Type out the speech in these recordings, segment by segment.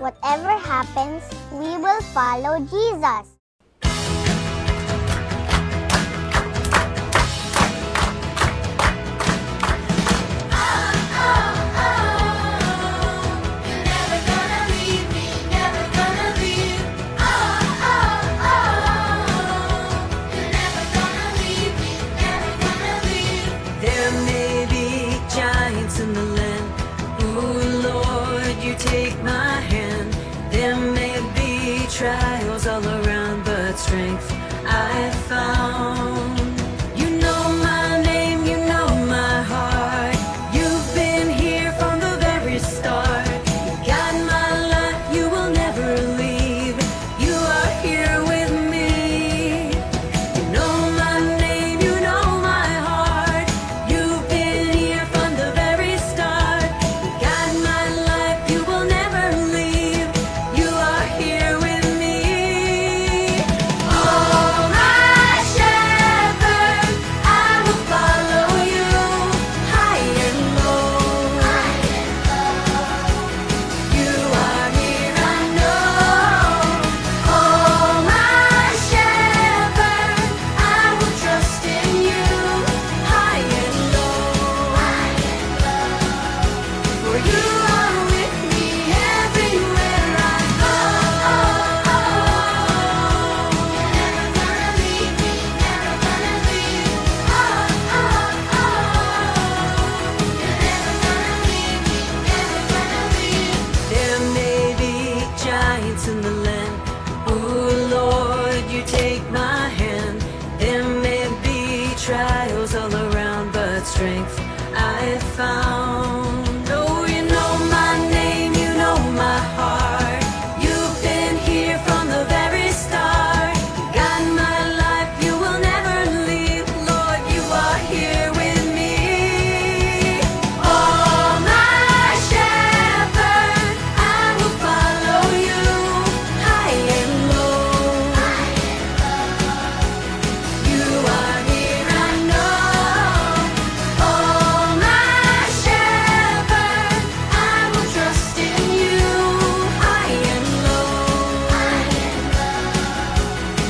Whatever happens, we will follow Jesus. There may be giants in the land. Ooh, Lord, you take my hand. There may be trials all around, but strength I found. You know my name, you know my heart. You've been here from the very start. You got my life, you will never leave. You are here with me. You know my name, you know my heart. You've been here from the very start. You got my life, you will never leave. You are here with me. Oh, my shepherd, I will follow you high and low. You are here, I know. Oh, my shepherd, I will trust in you high and low. For you are with me everywhere I go. You're never gonna leave me, never gonna leave. You're never gonna leave me, never gonna leave. There may be giants in the land. Ooh, Lord, you take my hand. There may be trials all around, but strength I found. Oh, you know my name, you know my heart. You've been here from the very start. You got my life, you will never leave. Lord, you are here with me. Oh, my shepherd, I will follow you high and low. You are here, I know. Oh, my shepherd, I will trust in you high and low.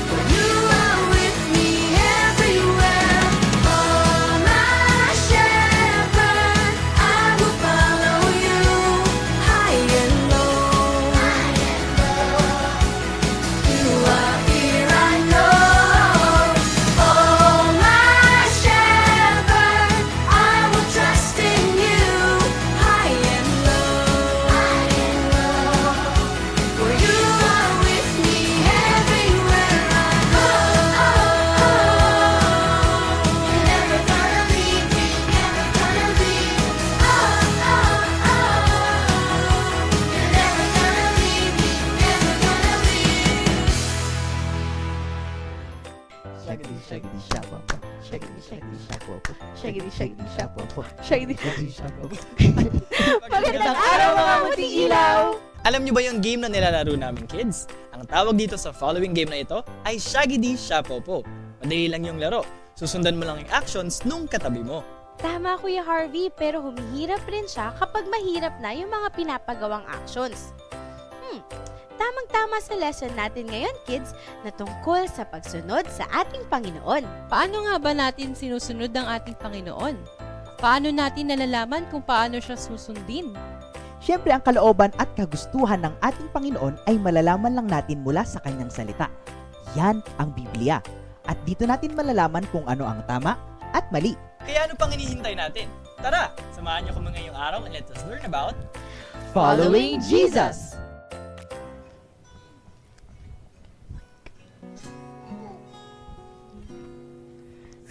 For you are with me everywhere. Oh, my shepherd, I will follow you high and low. You are here, I know. Oh, my shepherd, I will trust in you high and low. For you are with me everywhere I go. You're never gonna leave me, never gonna leave. You're never gonna leave me, never gonna leave. Shaggedy shaggedy shapopo, shaggedy shaggedy shapopo, shaggedy shaggedy shapopo, shaggedy shaggedy shapopo. Magandang araw mga muting ilaw! Alam niyo ba yung game na nilalaro namin, kids? Ang tawag dito sa following game na ito ay Shaggedy Shapopo. Madali lang yung laro. Susundan mo lang yung actions nung katabi mo. Tama Kuya Harvey, pero humihirap rin siya kapag mahirap na yung mga pinapagawang actions. Tamang-tama sa lesson natin ngayon, kids, na tungkol sa pagsunod sa ating Panginoon. Paano nga ba natin sinusunod ang ating Panginoon? Paano natin nalalaman kung paano siya susundin? Siyempre, ang kalooban at kagustuhan ng ating Panginoon ay malalaman lang natin mula sa kanyang salita. Yan ang Biblia. At dito natin malalaman kung ano ang tama at mali. Kaya ano pang hinihintay natin? Tara, samahan niyo kami ngayong araw and let us learn about Following Jesus!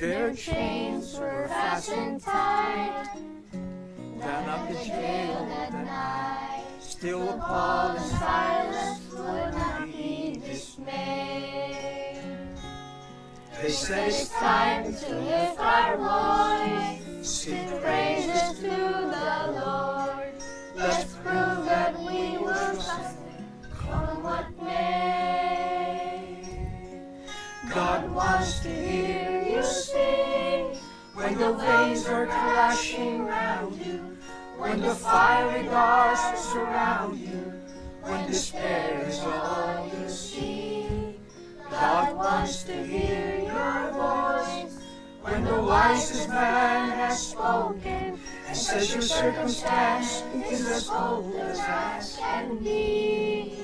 Their chains were fastened tight, down up the jail at night. Still Paul and Silas would not be dismayed. They said it's time to lift our voice, sing praises to the Lord. Let's prove that we will trust Him, come what may. God wants to hear you sing when the waves are crashing round you, when the fiery darts surround you. when despair is all you see. God wants to hear your voice when the wisest man has spoken and says your circumstance is as hopeless as can be.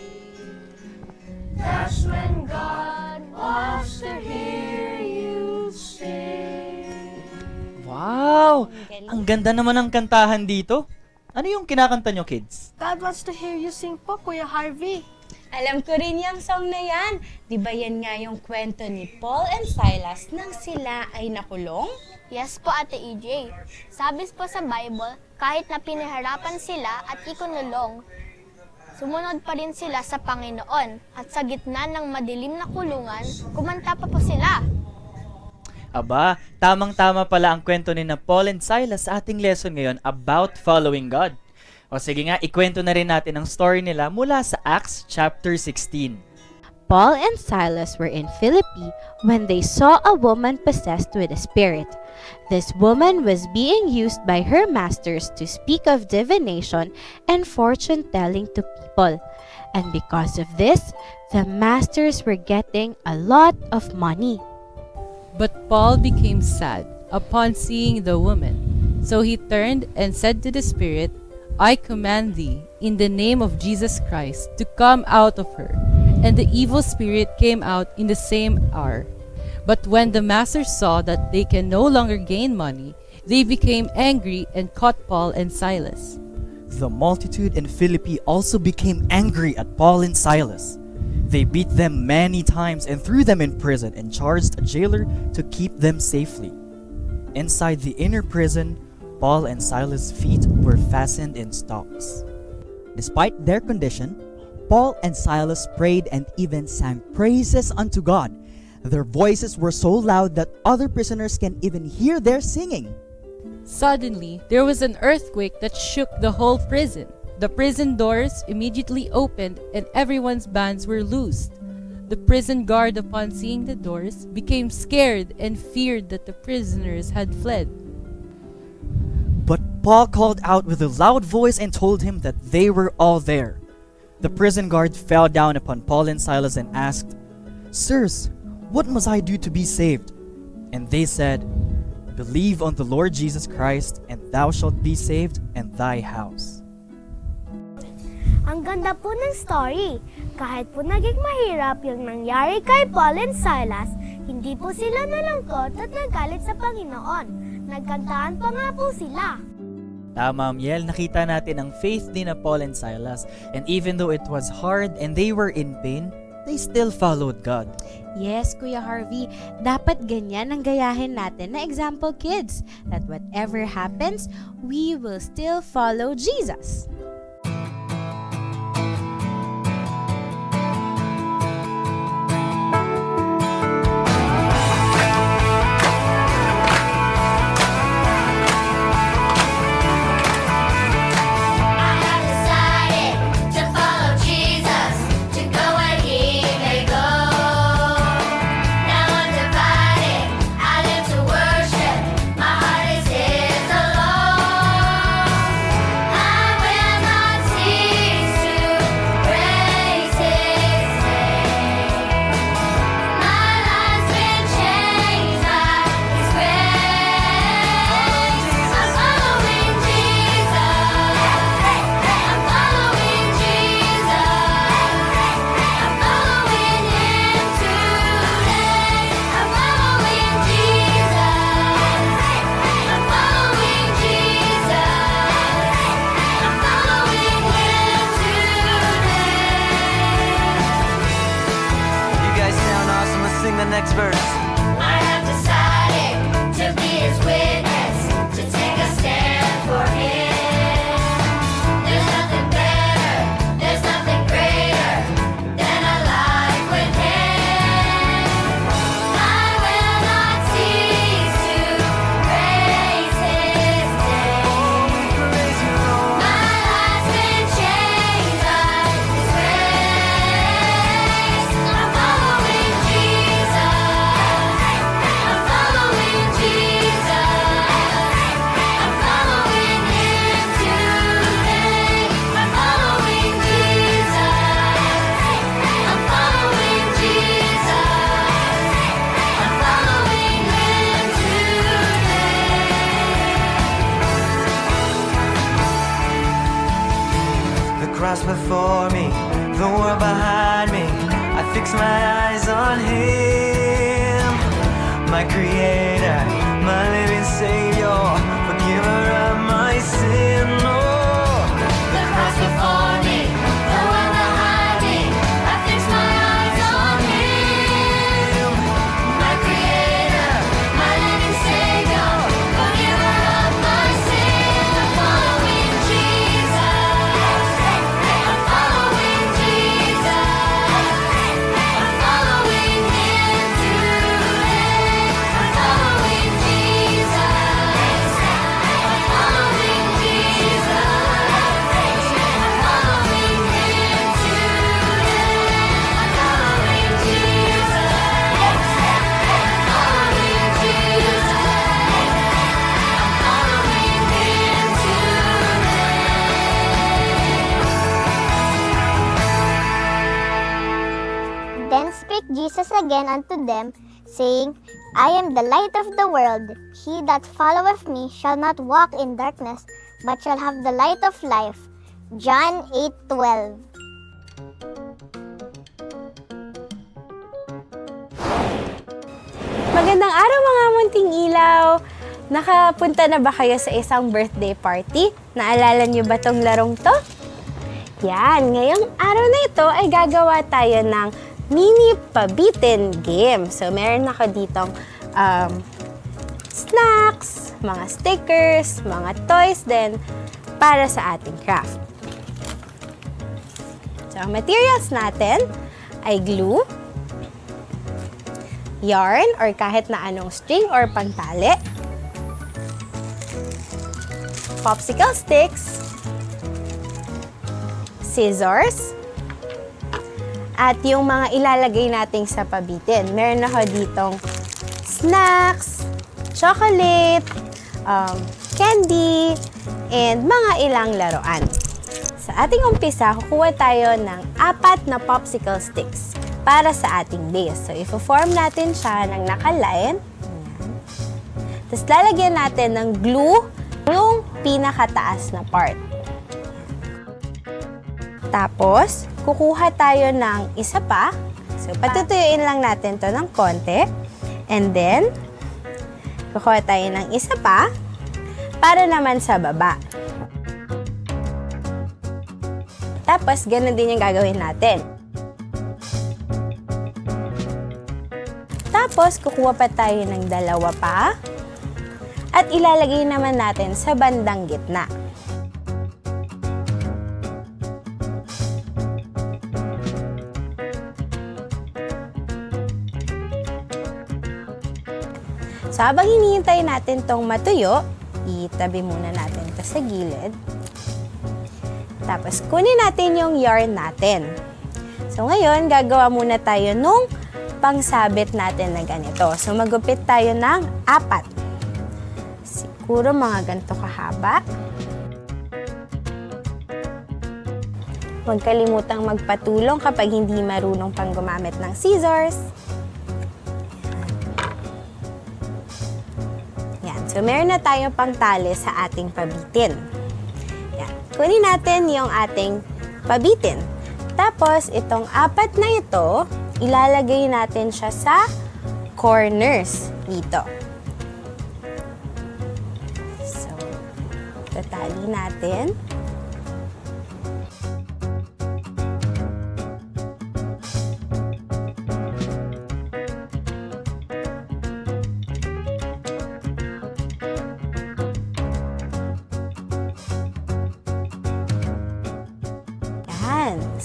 That's when God wants to hear you sing. Wow! Ang ganda naman ng kantahan dito. Ano yung kinakanta nyo, kids? God wants to hear you sing po, Kuya Harvey. Alam ko rin yung song na yan. Di ba yan nga yung kwento ni Paul and Silas nang sila ay nakulong? Yes po, Ate EJ. Sabi po sa Bible, kahit na pinahirapan sila at ikunulong, sumunod pa rin sila sa Panginoon at sa gitna ng madilim na kulungan, kumanta pa po sila. Aba, tamang-tama pala ang kwento ni na Paul and Silas sa ating lesson ngayon about following God. O sige nga, ikwento na rin natin ang story nila mula sa Acts chapter 16. Paul and Silas were in Philippi when they saw a woman possessed with a spirit. This woman was being used by her masters to speak of divination and fortune-telling to people. And because of this, the masters were getting a lot of money. But Paul became sad upon seeing the woman. So he turned and said to the spirit, I command thee, in the name of Jesus Christ, to come out of her. And the evil spirit came out in the same hour. But when the masters saw that they can no longer gain money, they became angry and caught Paul and Silas. The multitude in Philippi also became angry at Paul and Silas. They beat them many times and threw them in prison and charged a jailer to keep them safely. Inside the inner prison, Paul and Silas' feet were fastened in stocks. Despite their condition, Paul and Silas prayed and even sang praises unto God. Their voices were so loud that other prisoners can even hear their singing. Suddenly, there was an earthquake that shook the whole prison. The prison doors immediately opened and everyone's bands were loosed. The prison guard, upon seeing the doors, became scared and feared that the prisoners had fled. But Paul called out with a loud voice and told him that they were all there. The prison guard fell down upon Paul and Silas and asked, Sirs, what must I do to be saved? And they said, Believe on the Lord Jesus Christ, and thou shalt be saved and thy house. Ang ganda po ng story. Kahit po naging mahirap yung nangyari kay Paul and Silas, hindi po sila nalangkot at nagalit sa Panginoon. Nagkantaan pa nga po sila. Tama, Miel. Nakita natin ang faith din na Paul and Silas. And even though it was hard and they were in pain, they still followed God. Yes, Kuya Harvey, dapat ganyan ang gayahin natin na example kids, that whatever happens, we will still follow Jesus. I wear my before me, the world behind me. I fix my eyes on Him, my Creator, my living Savior, forgiver of my sin. Oh, the cross before me, the world behind me. I fix my eyes on Him, my Creator, my living Savior, forgiver of my sin. I'm following Jesus. I'm following Jesus. I'm following Him today. I'm following Jesus. I'm following Jesus. I'm following Him today. I'm following Jesus. I'm following Jesus. I'm following Him today. Then spake Jesus again unto them, saying, I am the light of the world. He that followeth me shall not walk in darkness, but shall have the light of life. John 8:12. Magandang araw mga munting ilaw! Nakapunta na ba kayo sa isang birthday party? Naalala niyo ba tong larong to? Yan, ngayong araw na ito ay gagawa tayo ng mini pabitin game. So, meron ako ditong snacks, mga stickers, mga toys din para sa ating craft. So, ang materials natin ay glue, yarn or kahit na anong string or pantali, popsicle sticks, scissors, at yung mga ilalagay natin sa pabitin. Meron ako ditong snacks, chocolate, candy, and mga ilang laruan. Sa ating umpisa, kukuha tayo ng 4 na popsicle sticks para sa ating base. So, ifo-form natin siya ng naka-line. Tapos, lalagyan natin ng glue yung pinakataas na part. Tapos, kukuha tayo ng isa pa. So, patutuyuin lang natin to ng konti. And then, kukuha tayo ng isa pa para naman sa baba. Tapos, ganun din yung gagawin natin. Tapos, kukuha pa tayo ng 2 pa. At ilalagay naman natin sa bandang gitna. So, habang hinihintay natin tong matuyo, itabi muna natin ito sa gilid. Tapos, kunin natin yung yarn natin. So, ngayon, gagawa muna tayo nung pangsabit natin na ganito. So, magupit tayo ng 4. Siguro mga ganito kahaba. Huwag kalimutang magpatulong kapag hindi marunong pang gumamit ng scissors. Yan. So, meron na tayong pangtali sa ating pabitin. Yan. Kunin natin yung ating pabitin. Tapos, itong 4 na ito, ilalagay natin siya sa corners dito. So, tatali natin.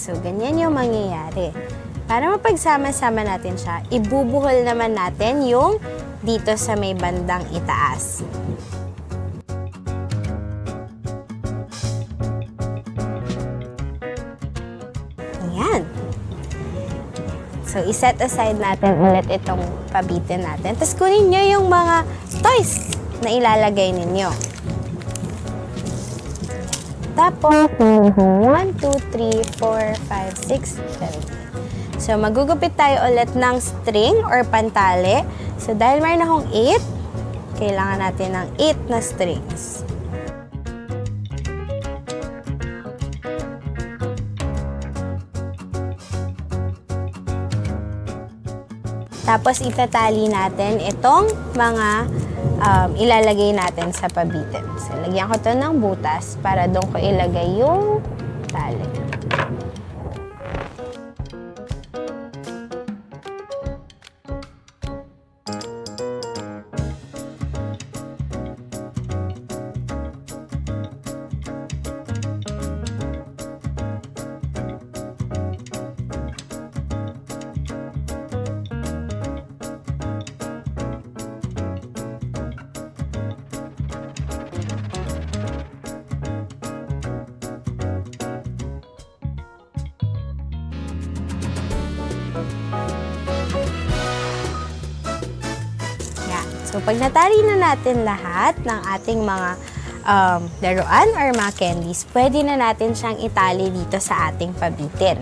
So, ganyan yung mangyayari. Para mapagsama-sama natin siya, ibubuhol naman natin yung dito sa may bandang itaas. Ayan. So, iset aside natin ulit itong pabitin natin. Tapos, kunin nyo yung mga toys na ilalagay ninyo. Tapos, 1, 2, 3, 4, 5, 6, 7. So, magugupit tayo ulit ng string or pantali. So, dahil mayroon akong 8, kailangan natin ng 8 na strings. Tapos itatali natin itong mga ilalagay natin sa pabitin. So, lagyan ko to ng butas para doon ko ilagay yung tali. Yan. So, pag natali na natin lahat ng ating mga laruan or mga candies, pwede na natin siyang itali dito sa ating pabitin.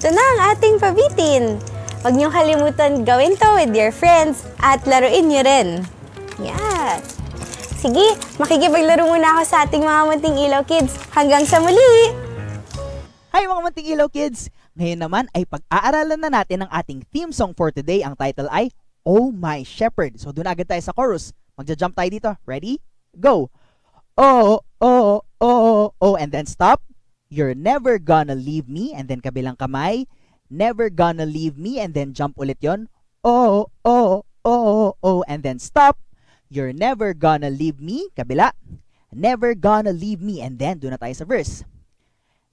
Ito na ang ating pabitin. Huwag niyong kalimutan gawin to with your friends at laruin niyo rin. Yan. Sige, makikipaglaro muna ako sa ating mga munting ilaw kids. Hanggang sa muli! Hi mga munting ilaw kids! Ngayon naman ay pag-aaralan na natin ang ating theme song for today. Ang title ay Oh My Shepherd. So doon agad tayo sa chorus. Magja-jump tayo dito. Ready? Go! Oh, oh, oh, oh, and then stop. You're never gonna leave me, and then kabilang kamay. Never gonna leave me, and then jump ulit yon. Oh, oh, oh, oh, and then stop. You're never gonna leave me, kabila. Never gonna leave me, and then doon na tayo sa verse.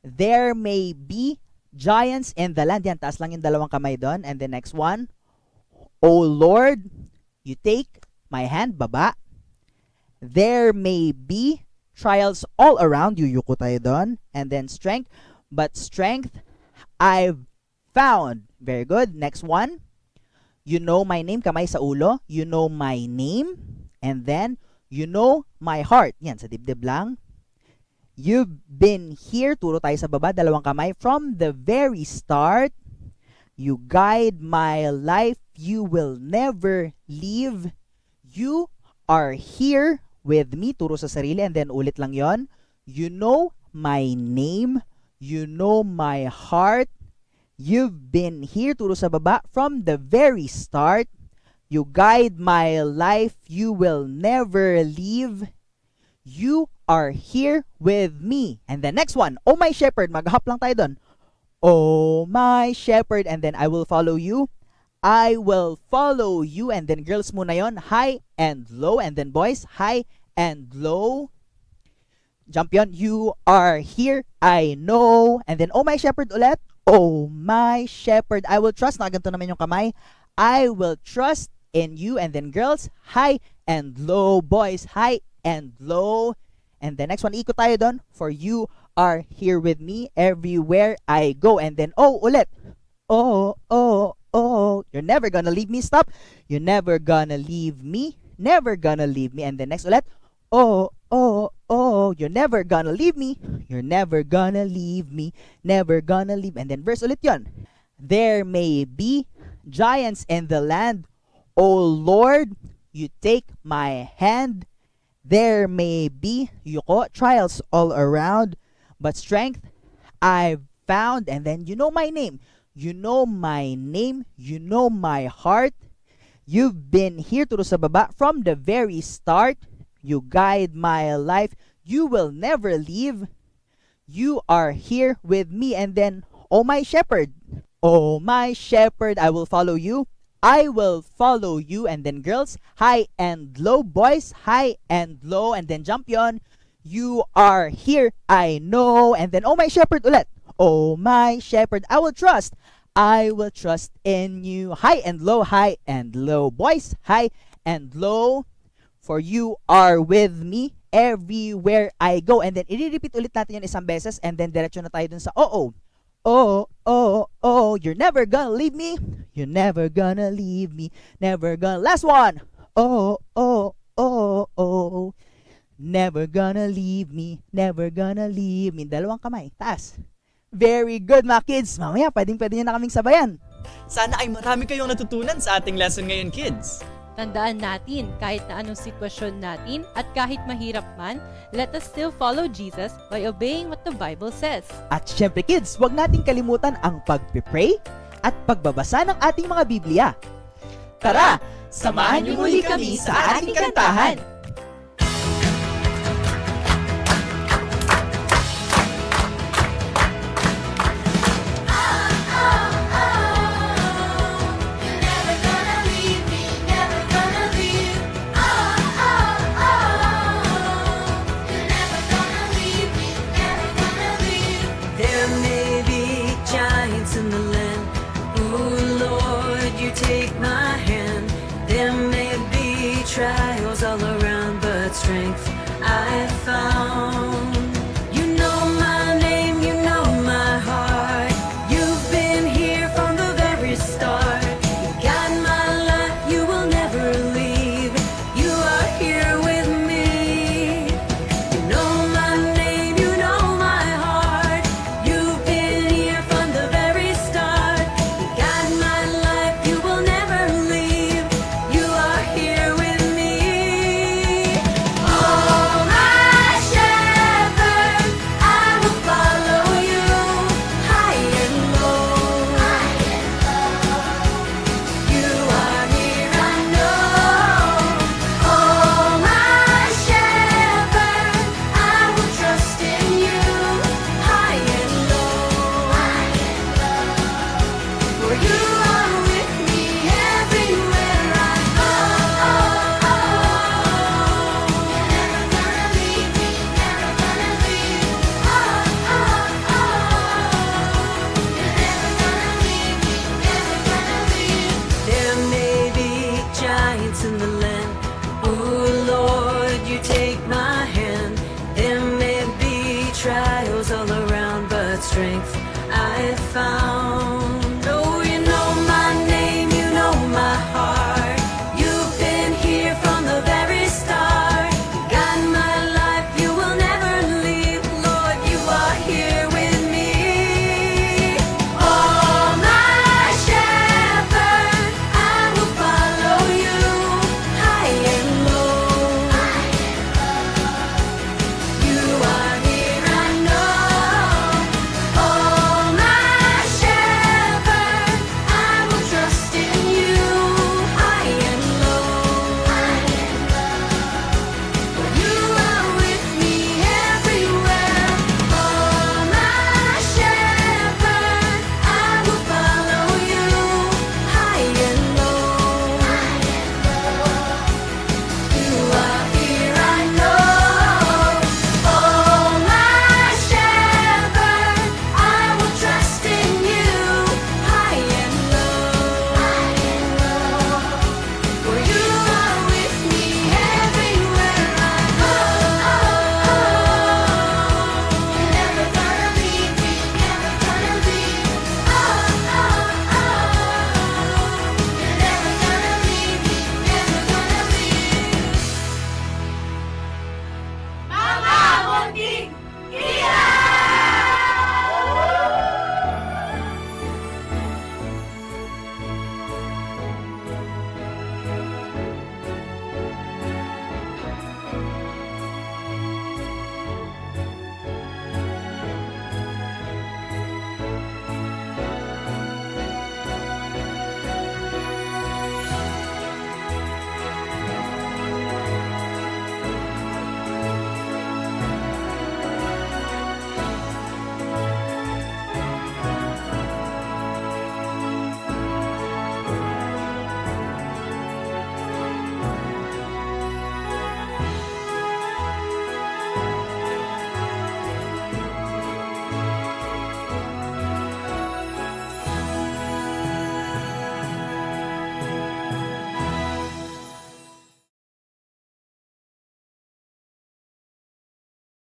There may be giants in the land. Yan, taas lang yung dalawang kamay doon. And the next one. Oh Lord, you take my hand, baba. There may be trials all around you. Yuko tayo doon. And then strength. But strength I've found. Very good. Next one. You know my name. Kamay sa ulo. You know my name. And then, you know my heart. Yan, sa dibdib lang. You've been here. Turo tayo sa baba. Dalawang kamay. From the very start. You guide my life. You will never leave. You are here with me. Turo sa sarili. And then ulit lang yon. You know my name. You know my heart. You've been here. Turo sa baba. From the very start. You guide my life. You will never leave. You are here with me. And the next one. Oh my shepherd. Mag-hop lang tayo doon. Oh my shepherd. And then I will follow you. I will follow you. And then girls muna yon. High and low. And then boys. High and low. Jump yon. You are here. I know. And then oh my shepherd ulit. Oh my shepherd. I will trust. Nakaganto naman yung kamay. I will trust in you. And then girls. High and low. Boys. High and low. And the next one. Ikot tayo doon. For you are here with me everywhere I go. And then oh ulit. Oh, oh, oh. You're never gonna leave me. Stop. You're never gonna leave me. Never gonna leave me. And then next ulit. Oh, oh, oh. You're never gonna leave me. You're never gonna leave me. Never gonna leave. And then verse ulit yon. There may be giants in the land. Oh Lord, you take my hand. There may be, yuko, trials all around. But strength I've found. And then you know my name. You know my name. You know my heart. You've been here to sa baba from the very start. You guide my life. You will never leave. You are here with me. And then, oh my shepherd. Oh my shepherd, I will follow you. I will follow you. And then girls, high and low. Boys, high and low. And then jump yon. You are here, I know. And then, oh my shepherd ulit. Oh my shepherd, I will trust. I will trust in you. High and low, high and low. Boys, high and low. For you are with me everywhere I go. And then, i-repeat ulit natin yun isang beses. And then, diretso na tayo dun sa oh. Oh, oh, oh. You're never gonna leave me. You're never gonna leave me. Never gonna. Last one. Oh, oh, oh, oh. Never gonna leave me. Never gonna leave me. Dalawang kamay. Taas. Very good mga kids. Mamaya, pwede nyo na kaming sabayan. Sana ay marami kayong natutunan sa ating lesson ngayon, kids. Tandaan natin, kahit na anong sitwasyon natin at kahit mahirap man, let us still follow Jesus by obeying what the Bible says. At syempre kids, huwag nating kalimutan ang pagpipray at pagbabasa ng ating mga Biblia. Tara, samahan niyo muli kami sa ating kantahan. There may be giants in the land. Ooh, Lord, you take